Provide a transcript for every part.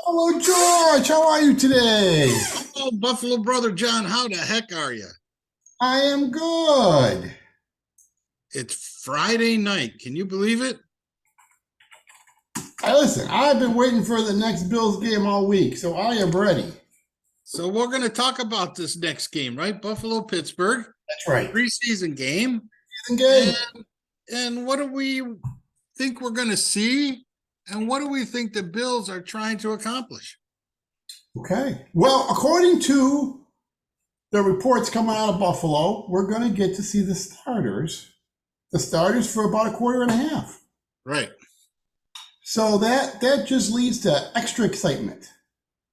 Hello, George. How are you today? Oh, Buffalo brother John, how the heck are you? I am good. It's Friday night. Can you believe it? Hey, listen, I've been waiting for the next Bills game all week, so I am ready. So we're going to talk about this next game, right? Buffalo, Pittsburgh, That's right. preseason game. Season And game. and what do we think we're going to see? And what do we think the Bills are trying to accomplish? Okay. Well, according to the reports coming out of Buffalo, we're going to get to see the starters for about a quarter and a half. Right. So that just leads to extra excitement.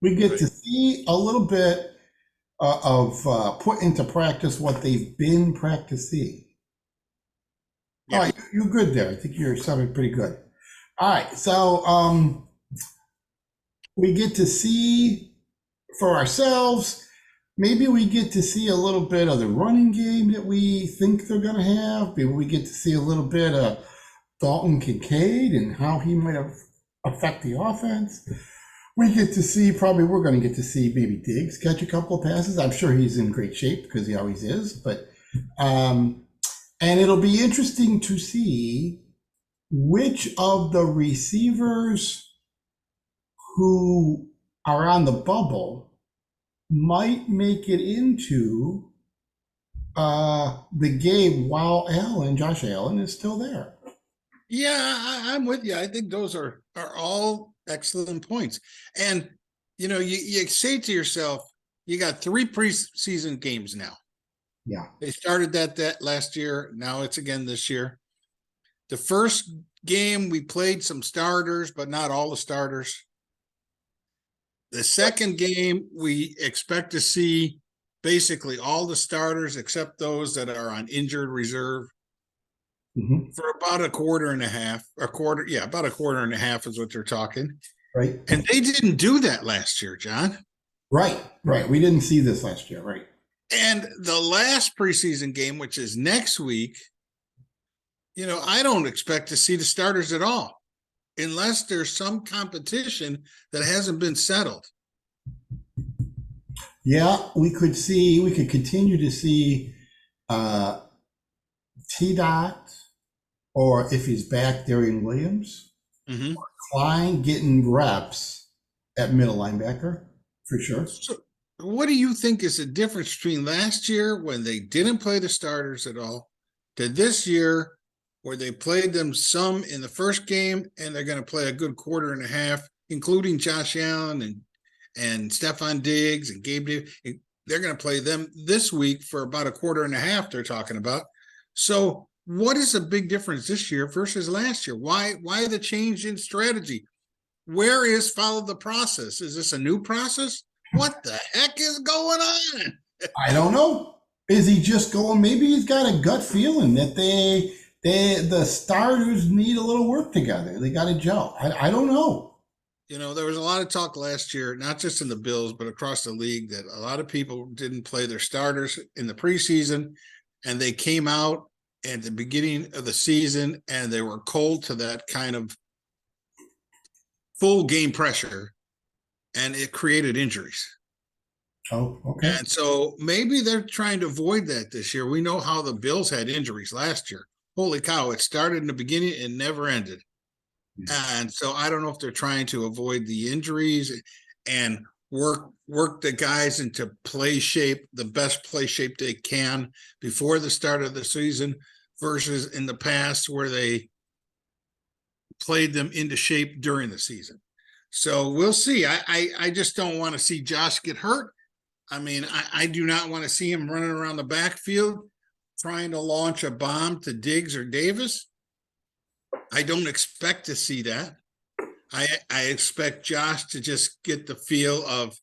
We get Right. to see a little bit of put into practice what they've been practicing. All Yeah. right, you're good there. I think you're sounding pretty good. All right, so we get to see for ourselves. Maybe we get to see a little bit of the running game that we think they're going to have. Maybe we get to see a little bit of Dalton Kincaid and how he might have affect the offense. We get to see, probably we're going to get to see maybe Diggs catch a couple of passes. I'm sure he's in great shape because he always is. But and it'll be interesting to see which of the receivers who are on the bubble might make it into the game while Josh Allen is still there. Yeah, I'm with you. I think those are all excellent points. And you say to yourself, you got three preseason games now. Yeah. They started that last year. Now it's again this year. The first game we played some starters, but not all the starters. The second game we expect to see basically all the starters except those that are on injured reserve. Mm-hmm. For about a quarter and a half, about a quarter and a half is what they're talking. Right. And they didn't do that last year, John. Right. Right. We didn't see this last year. Right. And the last preseason game, which is next week, I don't expect to see the starters at all unless there's some competition that hasn't been settled. Yeah, we could continue to see uh, T Dot, or if he's back, Darian Williams, Mm-hmm. Klein getting reps at middle linebacker for sure. So, what do you think is the difference between last year when they didn't play the starters at all to this year where they played them some in the first game and they're going to play a good quarter and a half, including Josh Allen and Stephon Diggs and Gabe Davis. They're going to play them this week for about a quarter and a half, they're talking about. So what is the big difference this year versus last year? Why the change in strategy? Where is follow the process? Is this a new process? What the heck is going on? I don't know. Is he just going? Maybe he's got a gut feeling that the starters need a little work together. They got to gel. I don't know. There was a lot of talk last year, not just in the Bills, but across the league, that a lot of people didn't play their starters in the preseason, and they came out at the beginning of the season and they were cold to that kind of full game pressure, and it created injuries. Oh, okay. And so maybe they're trying to avoid that this year. We know how the Bills had injuries last year. Holy cow, it started in the beginning and never ended. And so I don't know if they're trying to avoid the injuries and work the guys into play shape, the best play shape they can before the start of the season versus in the past where they played them into shape during the season. So we'll see. I just don't want to see Josh get hurt. I mean, I do not want to see him running around the backfield trying to launch a bomb to Diggs or Davis. I don't expect to see that. I expect Josh to just get the feel of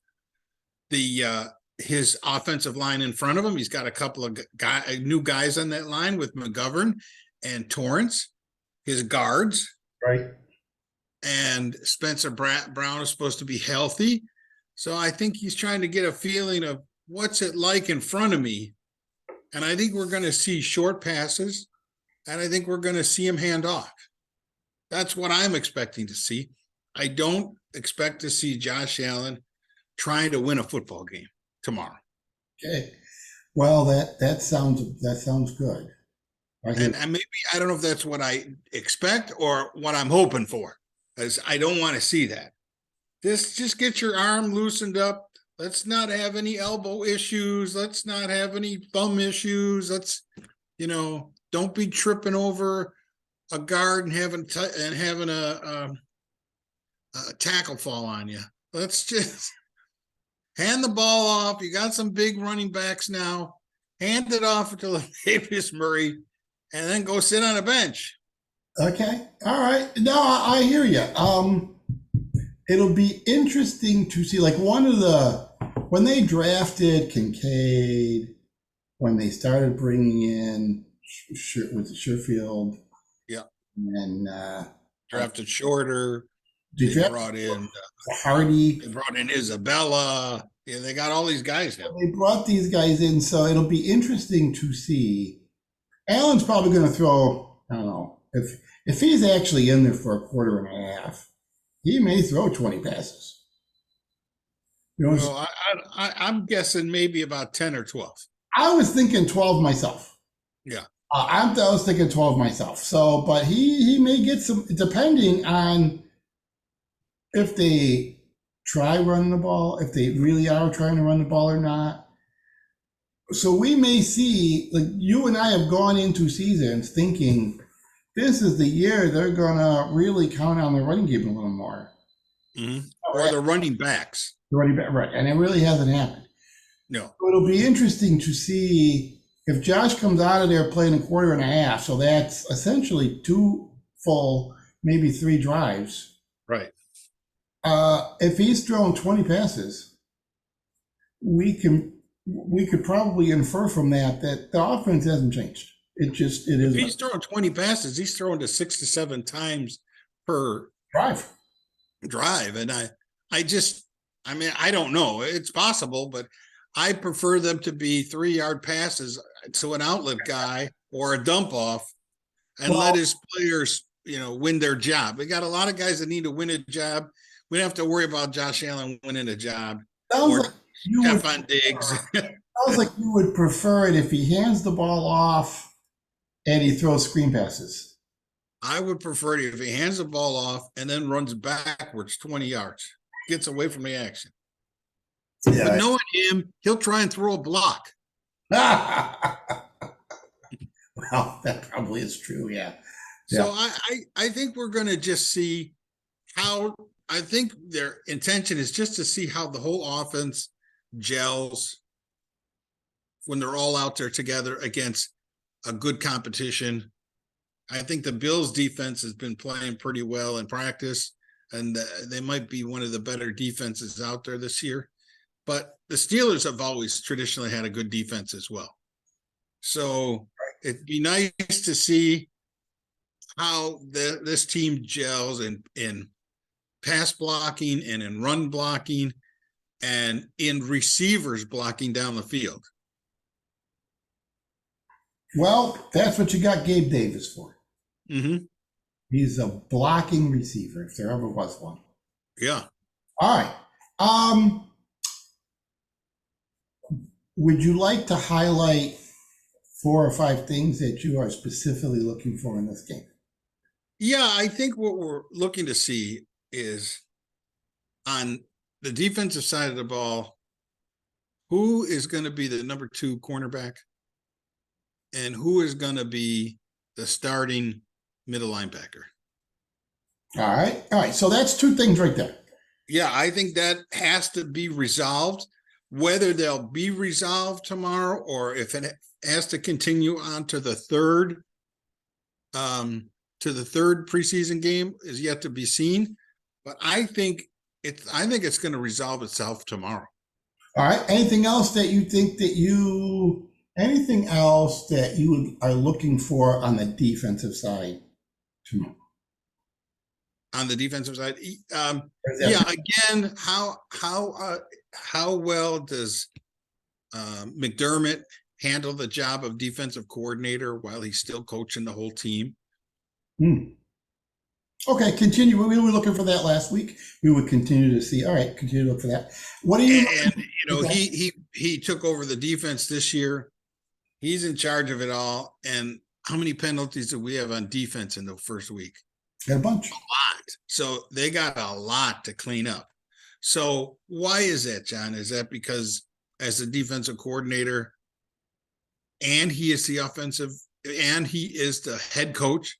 his offensive line in front of him. He's got a couple of new guys on that line with McGovern and Torrance, his guards. Right. And Spencer Brown is supposed to be healthy. So I think he's trying to get a feeling of what's it like in front of me. And I think we're going to see short passes, and I think we're going to see him hand off. That's what I'm expecting to see. I don't expect to see Josh Allen trying to win a football game tomorrow. Okay. Well, that sounds good. And maybe I don't know if that's what I expect or what I'm hoping for, because I don't want to see that. Just get your arm loosened up. Let's not have any elbow issues. Let's not have any thumb issues. Don't be tripping over a guard and having a tackle fall on you. Let's just hand the ball off. You got some big running backs now. Hand it off to Latavius Murray, and then go sit on a bench. Okay. All right. No, I hear you. It'll be interesting to see, like when they drafted Kincaid, when they started bringing in with the Sherfield, Yeah, and drafted Shorter. They brought in Hardy. They brought in Isabella. Yeah, they got all these guys now. They brought these guys in, so it'll be interesting to see. Allen's probably going to throw. I don't know if he's actually in there for a quarter and a half. He may throw 20 passes. Well, I'm guessing maybe about 10 or 12. I was thinking 12 myself. Yeah. I was thinking 12 myself. So, but he may get some, depending on if they try running the ball, if they really are trying to run the ball or not. So we may see, like you and I have gone into seasons thinking this is the year they're going to really count on the running game a little more. Mm-hmm. Or the running backs. The running back, right. And it really hasn't happened. No. So it'll be interesting to see if Josh comes out of there playing a quarter and a half. So that's essentially 2 full, maybe 3 drives. Right. If he's thrown 20 passes, we could probably infer from that the offense hasn't changed. It is. If he's throwing 20 passes, he's throwing to 6 to 7 times per drive. And I don't know. It's possible, but I prefer them to be 3-yard passes to an outlet guy or a dump off, and let his players, win their job. We got a lot of guys that need to win a job. We don't have to worry about Josh Allen winning a job. Or Stephon Diggs. Sounds like you would prefer it if he hands the ball off and he throws screen passes. I would prefer it if he hands the ball off and then runs backwards 20 yards, gets away from the action. Yeah. But knowing him, he'll try and throw a block. Well, that probably is true, yeah. So I think we're going to just see how, I think their intention is just to see how the whole offense gels when they're all out there together against a good competition. I think the Bills defense has been playing pretty well in practice, and they might be one of the better defenses out there this year. But the Steelers have always traditionally had a good defense as well. So it'd be nice to see how this team gels in pass blocking and in run blocking and in receivers blocking down the field. Well, that's what you got Gabe Davis for. Mm-hmm. He's a blocking receiver, if there ever was one. Yeah. All right. Would you like to highlight 4 or 5 things that you are specifically looking for in this game? Yeah, I think what we're looking to see is on the defensive side of the ball, who is going to be the number 2 cornerback and who is going to be the starting middle linebacker. All right. So that's 2 things right there. Yeah, I think that has to be resolved. Whether they'll be resolved tomorrow or if it has to continue on to the third preseason game is yet to be seen. But I think it's going to resolve itself tomorrow. All right. Anything else that you think that you are looking for on the defensive side tomorrow? On the defensive side, again, how well does McDermott handle the job of defensive coordinator while he's still coaching the whole team? Okay, continue. We were looking for that last week. We would continue to see. All right, continue to look for that. What are you And looking? Okay. he took over the defense this year. He's in charge of it all. And how many penalties do we have on defense in the first week? Got a bunch. So they got a lot to clean up. So why is that, John? Is that because as a defensive coordinator and he is the offensive and he is the head coach,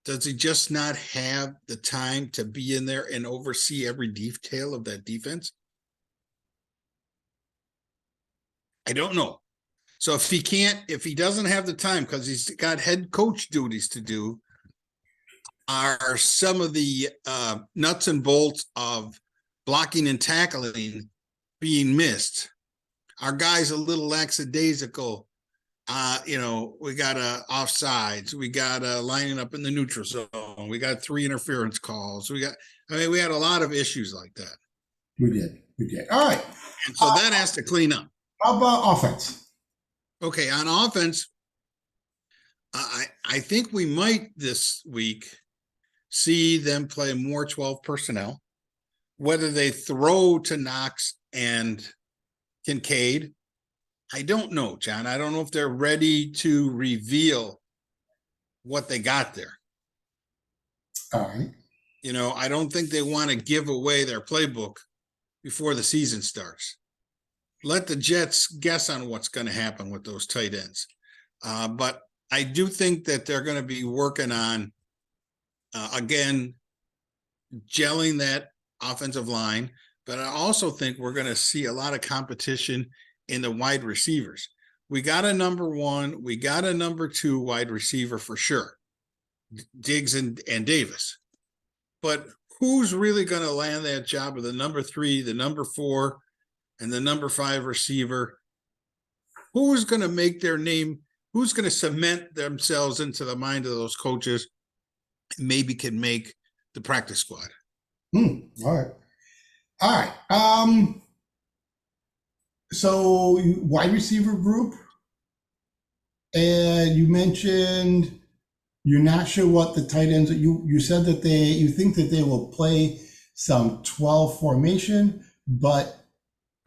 does he just not have the time to be in there and oversee every detail of that defense? I don't know. So if he doesn't have the time because he's got head coach duties to do, are some of the nuts and bolts of blocking and tackling being missed? Our guys a little lackadaisical. We got offsides. We got lining up in the neutral zone. We got 3 interference calls. We had a lot of issues like that. We did. We did. All right. And so that has to clean up. How about offense? Okay, on offense, I think we might this week see them play more 12 personnel. Whether they throw to Knox and Kincaid, I don't know, John. I don't know if they're ready to reveal what they got there. All right. I don't think they want to give away their playbook before the season starts. Let the Jets guess on what's going to happen with those tight ends. But I do think that they're going to be working on, again, gelling that offensive line. But I also think we're going to see a lot of competition in the wide receivers. We got a number 1, we got a number 2 wide receiver for sure, Diggs and Davis. But who's really going to land that job of the number 3, the number 4, and the number 5 receiver? Who's going to make their name? Who's going to cement themselves into the mind of those coaches? Maybe can make the practice squad. All right. All right. So wide receiver group, and you mentioned you're not sure what the tight ends. You said that you think that they will play some 12 formation, but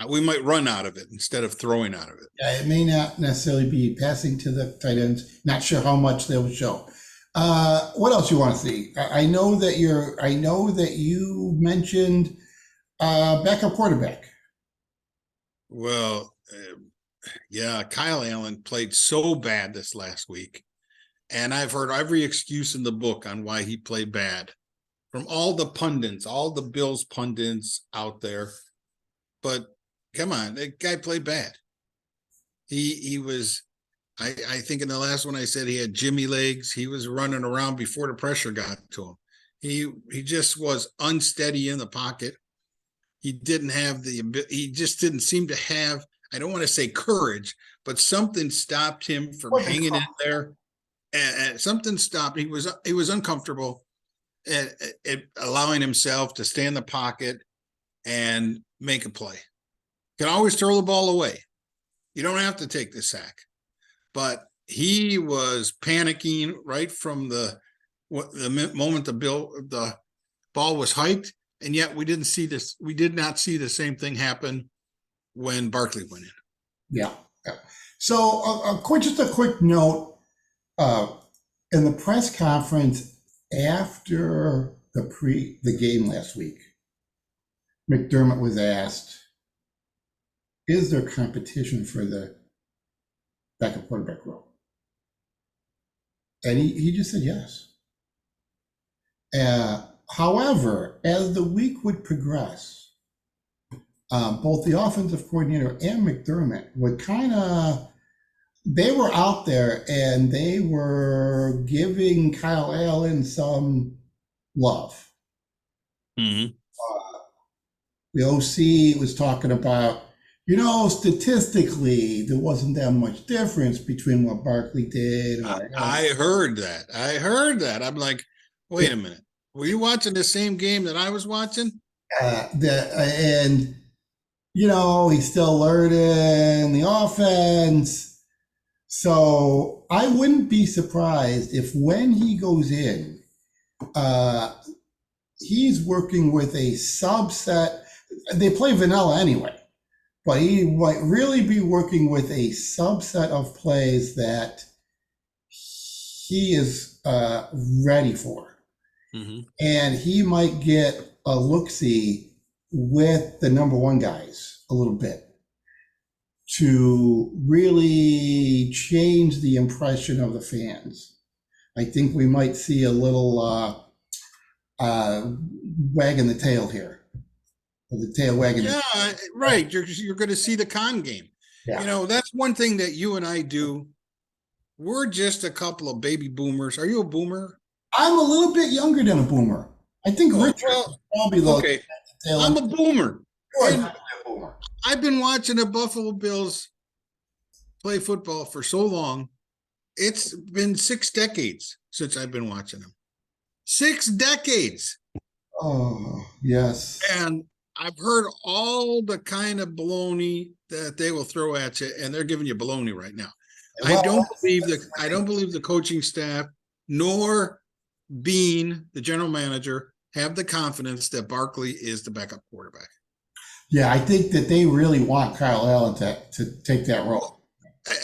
we might run out of it instead of throwing out of it. It may not necessarily be passing to the tight ends. Not sure how much they will show. What else you want to see? I know that you mentioned backup quarterback. Well, yeah, Kyle Allen played so bad this last week. And I've heard every excuse in the book on why he played bad from all the pundits, all the Bills pundits out there. But come on, that guy played bad. He was, I think in the last one I said he had Jimmy legs. He was running around before the pressure got to him. He just was unsteady in the pocket. He just didn't seem to have, I don't want to say courage, but something stopped him from hanging in there. And something stopped. He was uncomfortable at allowing himself to stay in the pocket and make a play. Can always throw the ball away. You don't have to take the sack. But he was panicking right from the moment the ball was hiked, and yet we didn't see this. We did not see the same thing happen when Barkley went in. Yeah. So just a quick note. In the press conference after the game last week, McDermott was asked, "Is there competition for the backup quarterback role?" And he just said yes. However, as the week would progress, both the offensive coordinator and McDermott would they were out there and they were giving Kyle Allen some love. Mm-hmm. The OC was talking about, statistically, there wasn't that much difference between what Barkley did. I heard that. I'm like, wait a minute. Were you watching the same game that I was watching? And he's still learning the offense. So I wouldn't be surprised if when he goes in, uh, he's working with a subset. They play vanilla anyway, but he might really be working with a subset of plays that he is ready for. Mm-hmm. And he might get a look-see with the number one guys a little bit to really change the impression of the fans. I think we might see a little wagging the tail here, or the tail wagging. Yeah, right. You're going to see the con game. Yeah. You know, that's one thing that you and I do. We're just a couple of baby boomers. Are you a boomer? I'm a little bit younger than a boomer. I think Richard is probably the okay. tail. I'm a boomer. And a boomer. I've been watching the Buffalo Bills play football for so long. It's been 6 decades since I've been watching them. 6 decades. Oh, yes. And I've heard all the kind of baloney that they will throw at you, and they're giving you baloney right now. Well, I don't believe the coaching staff nor Bean, the general manager, have the confidence that Barkley is the backup quarterback. Yeah, I think that they really want Kyle Allen to take that role.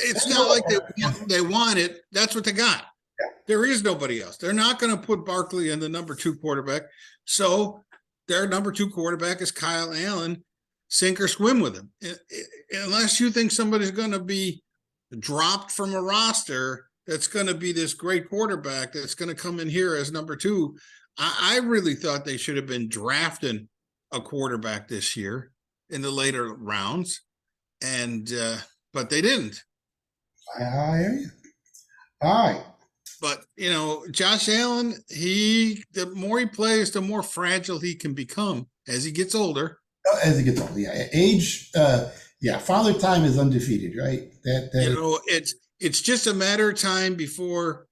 It's not like they want it. That's what they got. Yeah. There is nobody else. They're not going to put Barkley in the number 2 quarterback. So their number 2 quarterback is Kyle Allen. Sink or swim with him. Unless you think somebody's going to be dropped from a roster that's going to be this great quarterback that's going to come in here as number 2. I really thought they should have been drafting a quarterback this year in the later rounds, and but they didn't. I hear you. All right. But, you know, Josh Allen, the more he plays, the more fragile he can become as he gets older. As he gets older, yeah. Age, Father Time is undefeated, right? You know, it's just a matter of time before,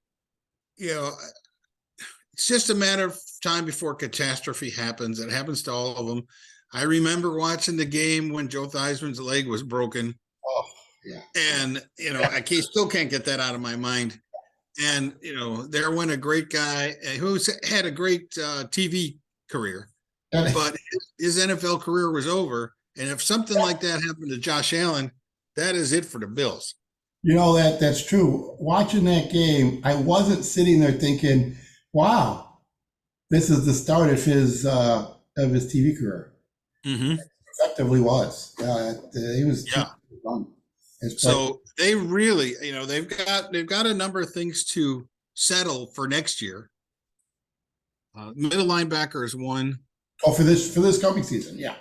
you know, it's just a matter of time before catastrophe happens. It happens to all of them. I remember watching the game when Joe Theismann's leg was broken. Oh, yeah. And, you know, I still can't get that out of my mind. And, you know, there went a great guy who had a great TV career, but his NFL career was over. And if something like that happened to Josh Allen, that is it for the Bills. You know, that's true. Watching that game, I wasn't sitting there thinking, wow, this is the start of his TV career. Mm-hmm. Effectively was. He was done. So they really, you know, they've got a number of things to settle for next year. Middle linebacker is one. Oh, for this coming season, yeah.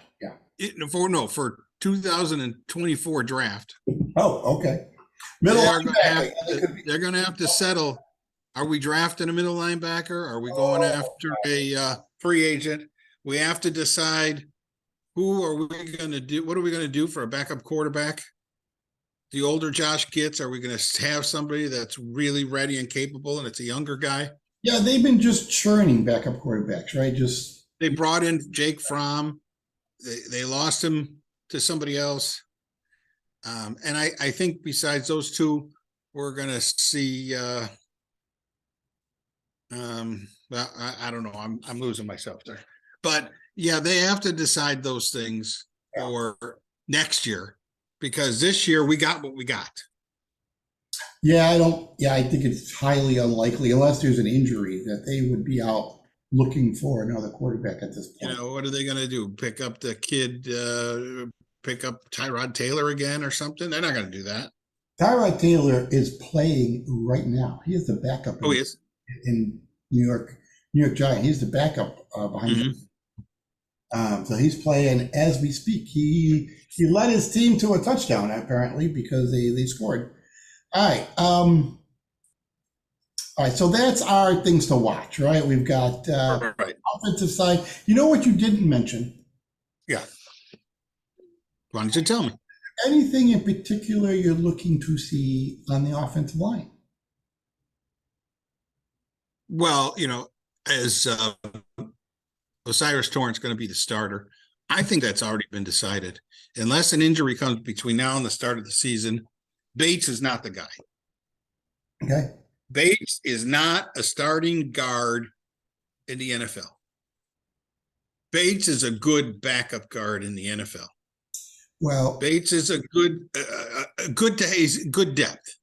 For 2024 draft. Oh, okay. Middle linebacker. They're going to have to settle. Are we drafting a middle linebacker? Are we going after a free agent? We have to decide who are we going to do. What are we going to do for a backup quarterback? The older Josh gets, are we going to have somebody that's really ready and capable, and it's a younger guy? Yeah, they've been just churning backup quarterbacks, right? They brought in Jake Fromm. They lost him to somebody else. And I think besides those two, we're going to see. Well, I don't know. I'm losing myself there. But yeah, they have to decide those things for next year, because this year we got what we got. Yeah, I think it's highly unlikely, unless there's an injury, that they would be out looking for another quarterback at this point. You know, what are they going to do? Pick up the kid, pick up Tyrod Taylor again or something? They're not going to do that. Tyrod Taylor is playing right now. He is the backup. Oh, he is? In New York Giant. He's the backup behind him. So he's playing as we speak. He led his team to a touchdown, apparently, because they scored. All right. All right. So that's our things to watch, right? We've got offensive side. You know what you didn't mention? Yeah. Why don't you tell me? Anything in particular you're looking to see on the offensive line? Well, you know, as Osiris Torrance going to be the starter, I think that's already been decided. Unless an injury comes between now and the start of the season, Bates is not the guy. Okay. Bates is not a starting guard in the NFL. Bates is a good backup guard in the NFL. Well, Bates is a good depth.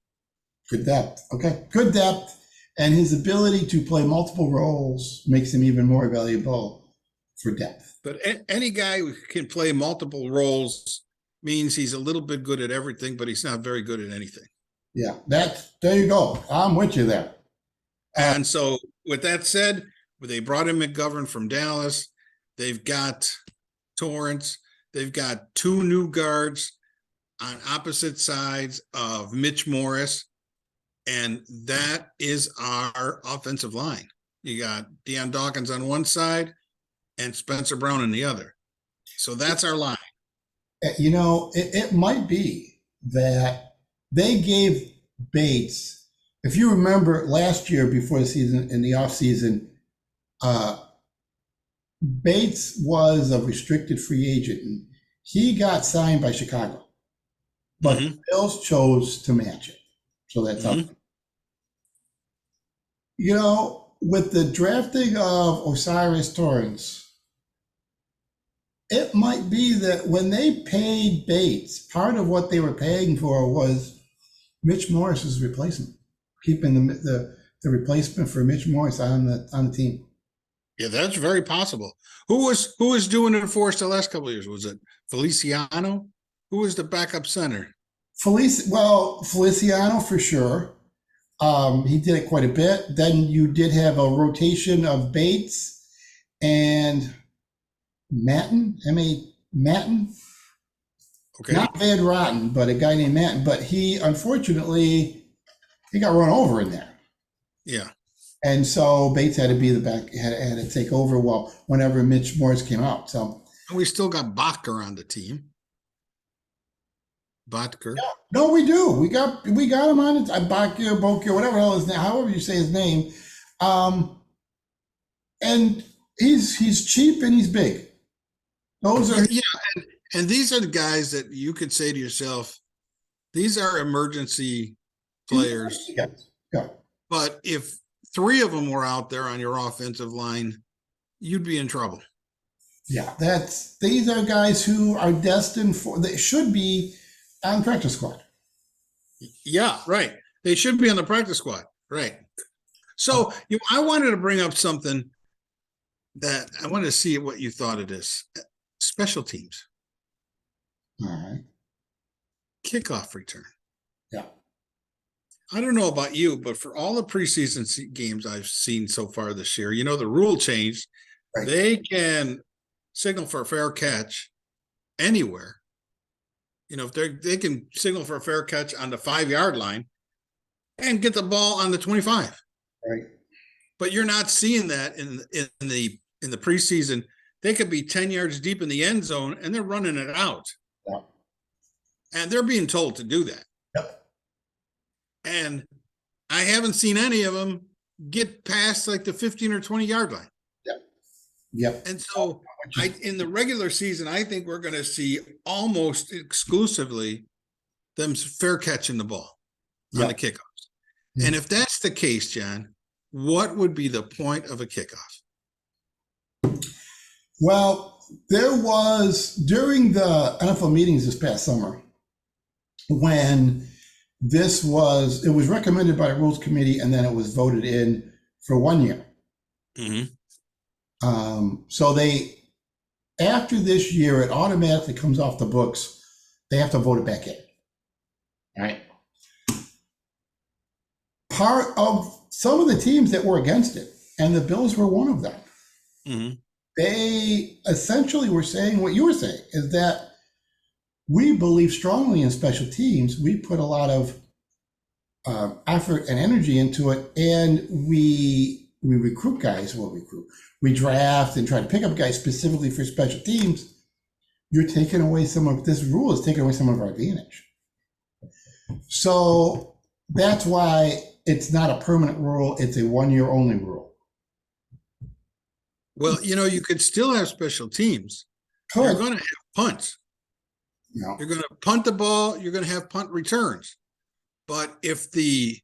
good depth. Okay, good depth. And his ability to play multiple roles makes him even more valuable for depth. But any guy who can play multiple roles means he's a little bit good at everything, but he's not very good at anything. Yeah, there you go. I'm with you there. And so with that said, they brought in McGovern from Dallas. They've got Torrance. They've got two new guards on opposite sides of Mitch Morris. And that is our offensive line. You got Deion Dawkins on one side and Spencer Brown on the other. So that's our line. You know, it might be that they gave Bates, if you remember last year before the season, in the offseason, Bates was a restricted free agent. And he got signed by Chicago, but the Bills chose to match it. So that's up. You know, with the drafting of Osiris Torrance, it might be that when they paid Bates, part of what they were paying for was Mitch Morris's replacement, keeping the replacement for Mitch Morris on the team. Yeah, that's very possible. Who was doing it for us the last couple of years? Was it Feliciano? Who was the backup center? Feliciano for sure. He did it quite a bit. Then you did have a rotation of Bates and Matten, Matten. Okay. Not Van Rotten, but a guy named Matten. But he, unfortunately, he got run over in there. Yeah. And so Bates had to be the back, had to take over whenever Mitch Morris came out. So and we still got Botker on the team. Botker. Yeah, no, we do. We got him on it. Botker, whatever the hell his name, however you say his name. And he's cheap and he's big. Those are and these are the guys that you could say to yourself, these are emergency players. Yeah. But if three of them were out there on your offensive line, you'd be in trouble. Yeah, these are guys who are destined they should be on practice squad. Yeah, right. They should be on the practice squad. Right. So I wanted to bring up something that I wanted to see what you thought of this. Special teams. All right. Kickoff return. Yeah. I don't know about you, but for all the preseason games I've seen so far this year, you know, the rule changed. Right. They can signal for a fair catch anywhere. You know, if they can signal for a fair catch on the 5-yard line and get the ball on the 25. Right. But you're not seeing that in the preseason. They could be 10 yards deep in the end zone and they're running it out. Yeah. And they're being told to do that. Yep. And I haven't seen any of them get past like the 15 or 20-yard line. Yep. And so in the regular season, I think we're going to see almost exclusively them fair catching the ball on the kickoffs. Yep. And if that's the case, John, what would be the point of a kickoff? Well, there was during the NFL meetings this past summer when it was recommended by the Rules Committee and then it was voted in for 1 year. Mm-hmm. So after this year, it automatically comes off the books. They have to vote it back in. All right. Part of some of the teams that were against it, and the Bills were one of them. Mm-hmm. They essentially were saying what you were saying, is that we believe strongly in special teams. We put a lot of effort and energy into it, and we recruit guys. We draft and try to pick up guys specifically for special teams. You're taking away this rule is taking away some of our advantage. So that's why it's not a permanent rule. It's a 1 year only rule. Well, you know, you could still have special teams. You're going to have punts. No. You're going to punt the ball. You're going to have punt returns. But if the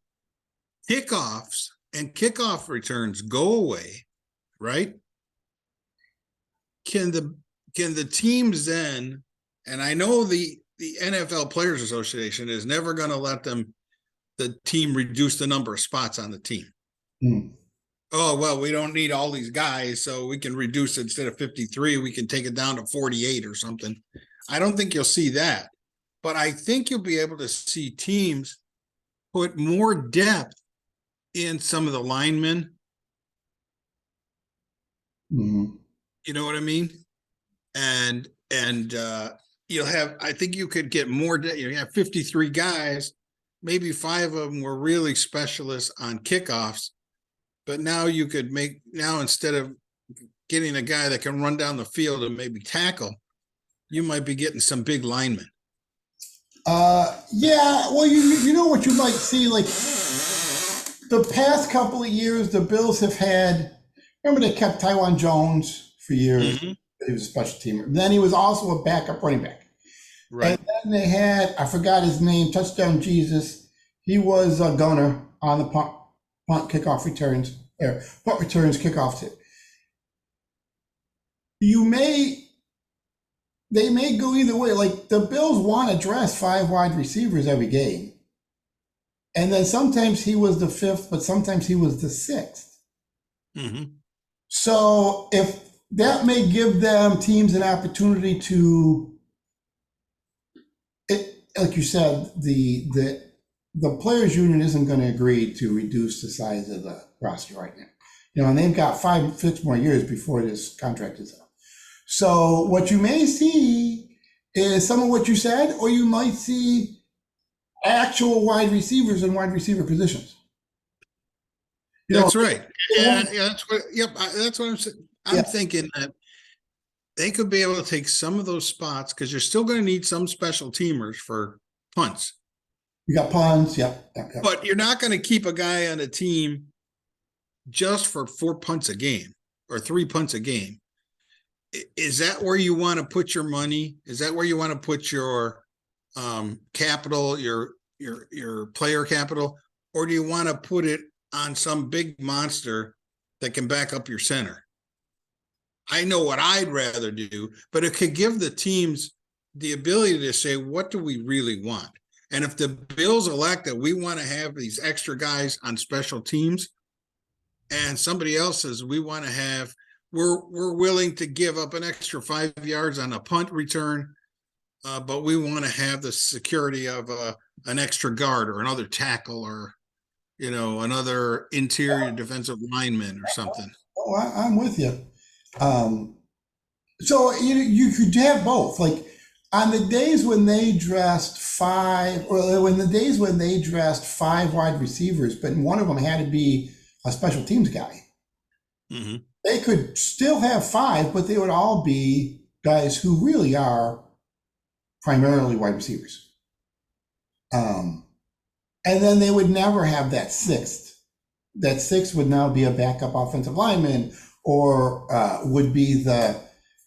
kickoffs and kickoff returns go away, right? Can the teams then, and I know the NFL Players Association is never going to let the team reduce the number of spots on the team. Hmm. Oh, well, we don't need all these guys, so we can reduce it instead of 53, we can take it down to 48 or something. I don't think you'll see that, but I think you'll be able to see teams put more depth in some of the linemen. Mhm. You know what I mean? And you'll have, I think you could get more, you have 53 guys, maybe 5 of them were really specialists on kickoffs, but now you could now instead of getting a guy that can run down the field and maybe tackle, you might be getting some big linemen. Yeah, well, you know what you might see, like the past couple of years, the Bills have had. Remember, they kept Tywan Jones for years. Mm-hmm. He was a special teamer. Then he was also a backup running back. Right. And then they had, I forgot his name, Touchdown Jesus. He was a gunner on the punt kickoff returns, punt returns, kickoff tip. They may go either way. Like the Bills want to dress 5 wide receivers every game. And then sometimes he was the 5th, but sometimes he was the 6th. Mm-hmm. So if that may give them teams an opportunity to, like you said, the players union isn't going to agree to reduce the size of the roster right now. And they've got 5-6 more years before this contract is up. So what you may see is some of what you said, or you might see actual wide receivers and wide receiver positions. That's right. Yeah, that's what. Yep, that's what I'm saying. I'm thinking that they could be able to take some of those spots because you're still going to need some special teamers for punts. You got punts, yeah. But you're not going to keep a guy on a team just for 4 punts a game or 3 punts a game. Is that where you want to put your money? Is that where you want to put your capital, your player capital, or do you want to put it on some big monster that can back up your center? I know what I'd rather do, but it could give the teams the ability to say, what do we really want? And if the Bills elect that we want to have these extra guys on special teams, and somebody else says we want to have, we're willing to give up an extra 5 yards on a punt return, but we want to have the security of an extra guard or another tackle or another interior defensive lineman or something. Oh, I'm with you. So you could have both. Like on the days when they dressed 5, or when the days when they dressed 5 wide receivers, but one of them had to be a special teams guy. Mm-hmm. They could still have 5, but they would all be guys who really are primarily wide receivers. And then they would never have that 6th. That 6th would now be a backup offensive lineman, or would be the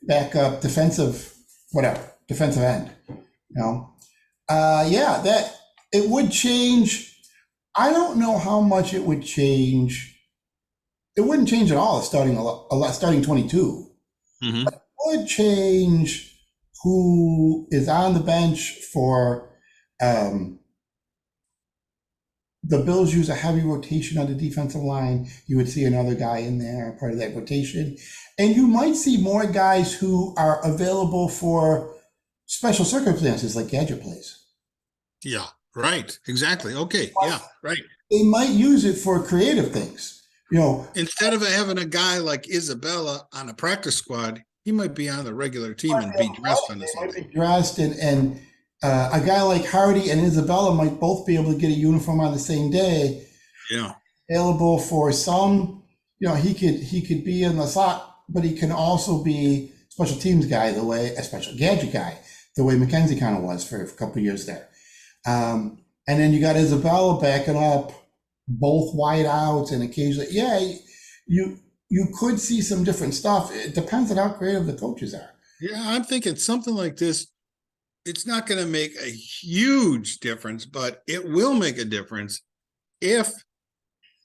backup defensive end. That it would change. I don't know how much it would change. It wouldn't change at all starting 22. Mm-hmm. It would change who is on the bench for. The Bills use a heavy rotation on the defensive line. You would see another guy in there, part of that rotation. And you might see more guys who are available for special circumstances like gadget plays. Yeah, right. Exactly. Okay. Yeah, right. They might use it for creative things. Instead of having a guy like Isabella on a practice squad, he might be on the regular team and be dressed on the same thing. Dressed and a guy like Hardy and Isabella might both be able to get a uniform on the same day. Yeah. Available for some, he could be in the slot, but he can also be special teams guy, a special gadget guy, the way McKenzie kind of was for a couple of years there. And then you got Isabella backing up both wide outs, and occasionally, you could see some different stuff. It depends on how creative the coaches are. Yeah, I'm thinking something like this. It's not going to make a huge difference, but it will make a difference if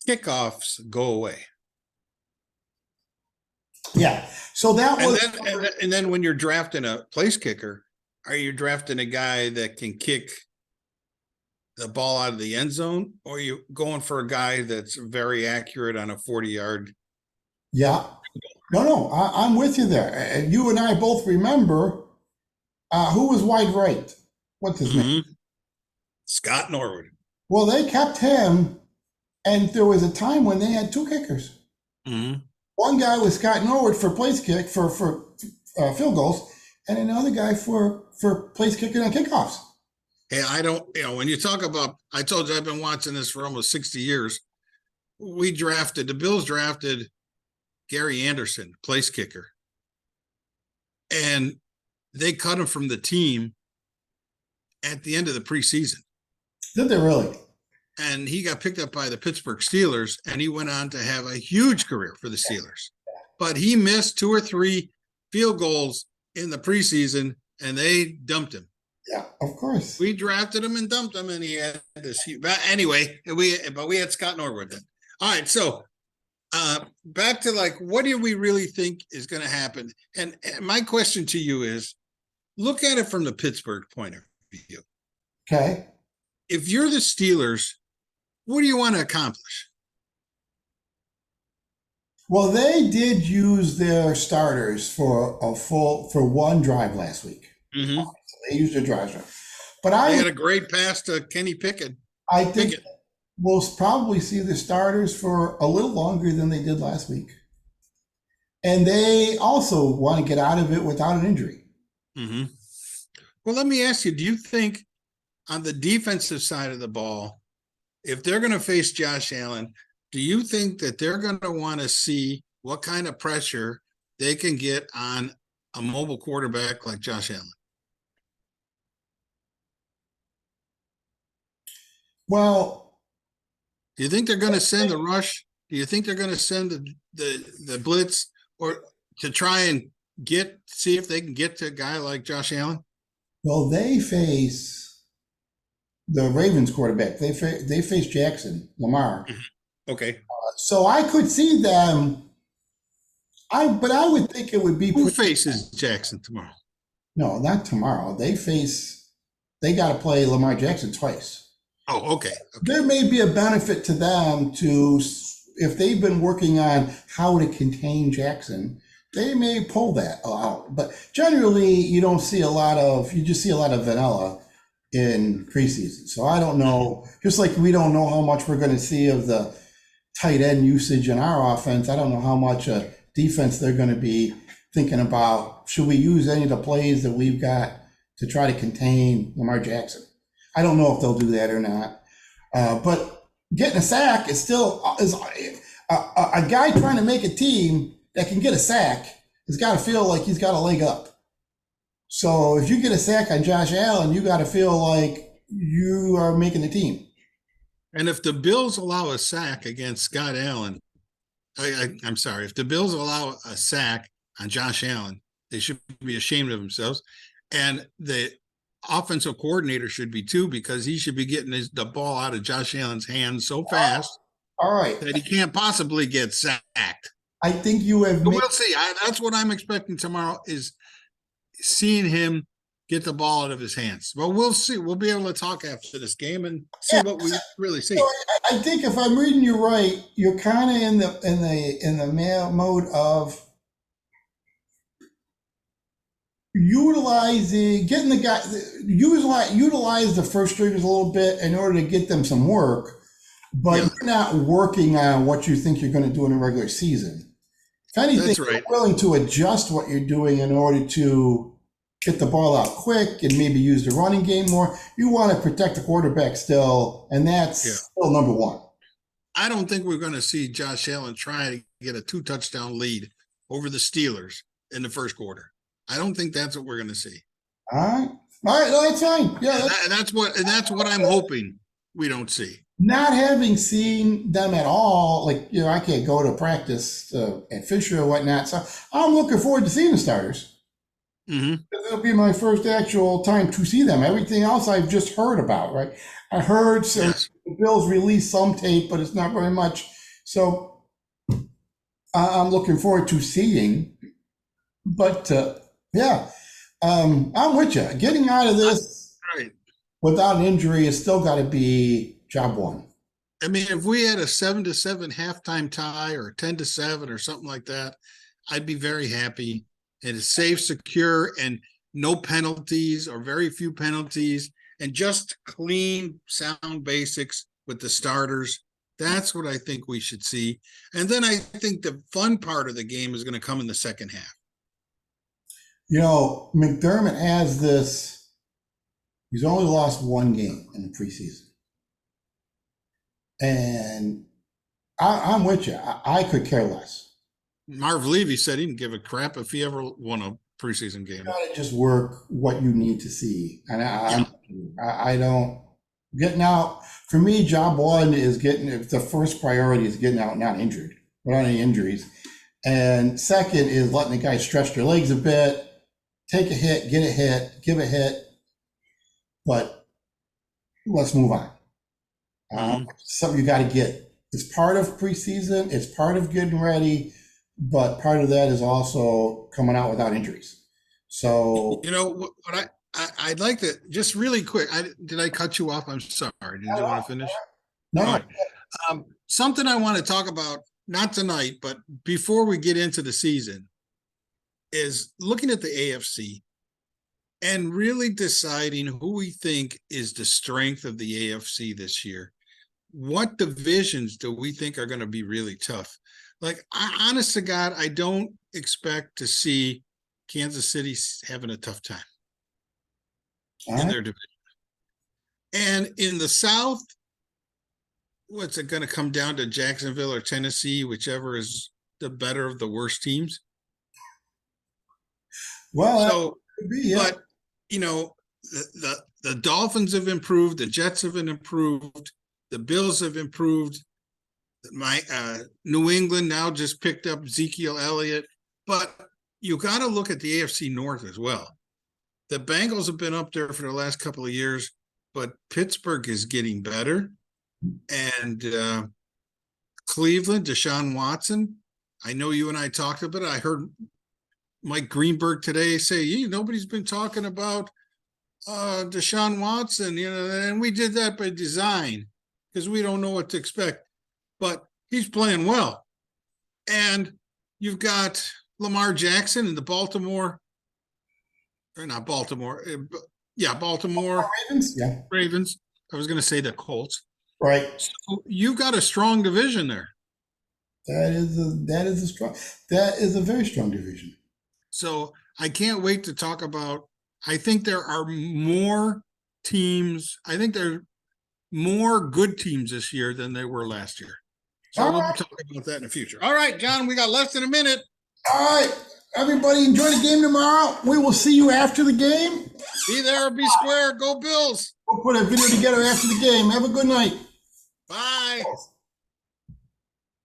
kickoffs go away. Yeah. So that And was then when you're drafting a place kicker, are you drafting a guy that can kick the ball out of the end zone, or are you going for a guy that's very accurate on a 40-yard? yeah. No, I'm with you there. And you and I both remember who was wide right. What's his name? Mm-hmm. Scott Norwood. Well, they kept him, and there was a time when they had two kickers. Mm-hmm. One guy was Scott Norwood for place kick for field goals, and another guy for place kicking on kickoffs. Hey, I don't, when you talk about, I told you I've been watching this for almost 60 years. The Bills drafted Gary Anderson, place kicker, and they cut him from the team at the end of the preseason. Did they really? And he got picked up by the Pittsburgh Steelers, and he went on to have a huge career for the Steelers. But he missed 2 or 3 field goals in the preseason, and they dumped him. Yeah, of course. We drafted him and dumped him, and he had this. But anyway, we had Scott Norwood then. All right, so back to what do we really think is going to happen? And my question to you is, look at it from the Pittsburgh point of view. Okay. If you're the Steelers, what do you want to accomplish? Well, they did use their starters for one drive last week. Mm-hmm. So they used their drives, but they had a great pass to Kenny Pickett. I think we'll probably see the starters for a little longer than they did last week, and they also want to get out of it without an injury. Mm-hmm. Well, let me ask you: do you think on the defensive side of the ball, if they're going to face Josh Allen, do you think that they're going to want to see what kind of pressure they can get on a mobile quarterback like Josh Allen? Well, do you think they're going to send the rush? Do you think they're going to send the blitz, or to try and see if they can get to a guy like Josh Allen? Well, they face the Ravens quarterback. They face Jackson, Lamar. Okay. So I could see them. But I would think it would be. Who faces Jackson tomorrow? No, not tomorrow. They got to play Lamar Jackson twice. Oh, okay. There may be a benefit to them if they've been working on how to contain Jackson, they may pull that out. But generally, you just see a lot of vanilla in preseason. So I don't know, just like we don't know how much we're going to see of the tight end usage in our offense. I don't know how much defense they're going to be thinking about. Should we use any of the plays that we've got to try to contain Lamar Jackson? I don't know if they'll do that or not. But getting a sack is still a guy trying to make a team that can get a sack has got to feel like he's got a leg up. So if you get a sack on Josh Allen, you got to feel like you are making the team. And if the Bills allow a sack against Scott Allen, I'm sorry, if the Bills allow a sack on Josh Allen, they should be ashamed of themselves. And the offensive coordinator should be too, because he should be getting the ball out of Josh Allen's hands so fast that he can't possibly get sacked. I think you have. We'll see. That's what I'm expecting tomorrow, is seeing him get the ball out of his hands. Well, we'll see. We'll be able to talk after this game and see what we really see. So I think if I'm reading you right, you're kind of in the mode of utilize the first stringers a little bit in order to get them some work, but you're not working on what you think you're going to do in a regular season. If anything, that's right. You're willing to adjust what you're doing in order to get the ball out quick and maybe use the running game more. You want to protect the quarterback still, and that's still number one. I don't think we're going to see Josh Allen try to get a 2-touchdown lead over the Steelers in the first quarter. I don't think that's what we're going to see. All right. No, that's fine. Yeah, that's what I'm hoping we don't see. Not having seen them at all, I can't go to practice at Fisher or whatnot. So I'm looking forward to seeing the starters. Mm-hmm. It'll be my first actual time to see them. Everything else I've just heard about, right? I heard the Bills release some tape, but it's not very much. So I'm looking forward to seeing. But yeah, I'm with you. Getting out of this Right. without an injury has still got to be job one. I mean, if we had a 7-7 halftime tie or a 10-7 or something like that, I'd be very happy. It is safe, secure, and no penalties or very few penalties, and just clean, sound basics with the starters. That's what I think we should see. And then I think the fun part of the game is going to come in the second half. You know, McDermott has this. He's only lost one game in the preseason. And I'm with you. I could care less. Marv Levy said he didn't give a crap if he ever won a preseason game. You gotta just work what you need to see. And I don't getting out. For me, job one is getting, the first priority is getting out not injured, without any injuries. And second is letting the guys stretch their legs a bit, take a hit, get a hit, give a hit. But let's move on. Something you got to get. It's part of preseason. It's part of getting ready, but part of that is also coming out without injuries. So you know what I'd like to just really quick. Did I cut you off? I'm sorry. Did you want to finish? No. Right. Something I want to talk about, not tonight, but before we get into the season, is looking at the AFC and really deciding who we think is the strength of the AFC this year. What divisions do we think are going to be really tough? Like, honest to God, I don't expect to see Kansas City having a tough time in their division. And in the South, what's it going to come down to, Jacksonville or Tennessee, whichever is the better of the worst teams? Well, so, yeah. But, you know, the Dolphins have improved, the Jets have improved, the Bills have improved. My New England now just picked up Ezekiel Elliott, but you got to look at the AFC North as well. The Bengals have been up there for the last couple of years, but Pittsburgh is getting better. And Cleveland, Deshaun Watson. I know you and I talked about it. I heard Mike Greenberg today say, nobody's been talking about Deshaun Watson, and we did that by design because we don't know what to expect. But he's playing well. And you've got Lamar Jackson in the Baltimore. Baltimore. Ravens. Yeah. Ravens. I was going to say the Colts. Right. So you've got a strong division there. That is a very strong division. So I can't wait to talk about. I think there are more teams. I think there are more good teams this year than they were last year. So we'll be talking about that in the future. All right, John, we got less than a minute. All right, everybody, enjoy the game tomorrow. We will see you after the game. Be there or be square. Go Bills. We'll put a video together after the game. Have a good night. Bye.